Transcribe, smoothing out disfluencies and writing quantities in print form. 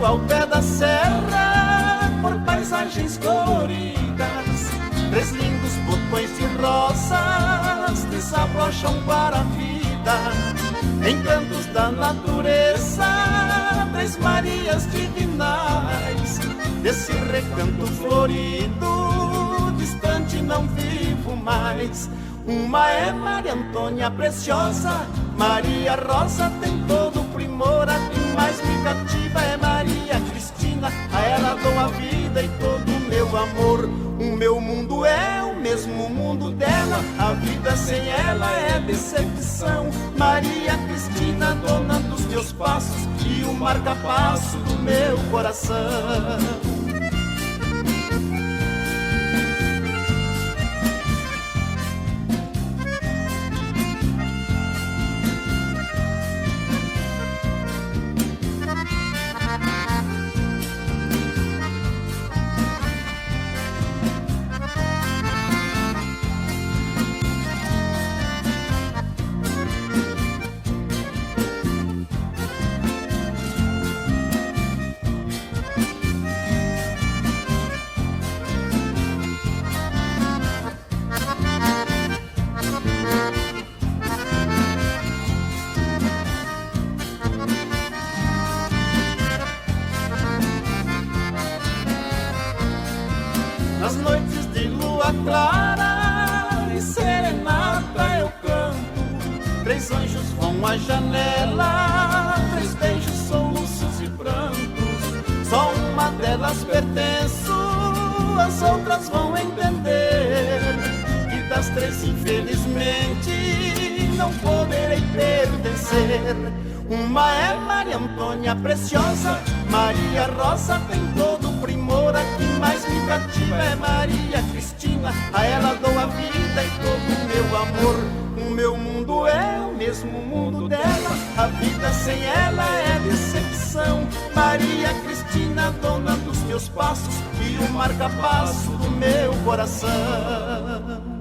Passeio ao pé da serra por paisagens coloridas, 3 lindos botões de rosas desabrocham para a vida, encantos da natureza, 3 Marias divinais. Desse recanto florido, distante não vivo mais. Uma é Maria Antônia Preciosa, Maria Rosa tem todo o primor. A que mais me cativa é Maria Cristina, a ela dou a vida e todo o meu amor. O meu mundo é o mesmo mundo dela, a vida sem ela é decepção. Maria Cristina, dona dos meus passos e o marca-passo do meu coração. Nas noites de lua clara e serenata eu canto, 3 anjos vão à janela, 3 beijos, soluços e prantos. Só uma delas pertenço, as outras vão entender que das 3 infelizmente não poderei pertencer. Uma é Maria Antônia Preciosa, Maria Rosa tem todo o primor. A que mais me cativa é Maria Cristina, a ela dou a vida e todo o meu amor. O meu mundo é o mesmo mundo dela, a vida sem ela é decepção. Maria Cristina, dona dos meus passos e o marca-passo do meu coração.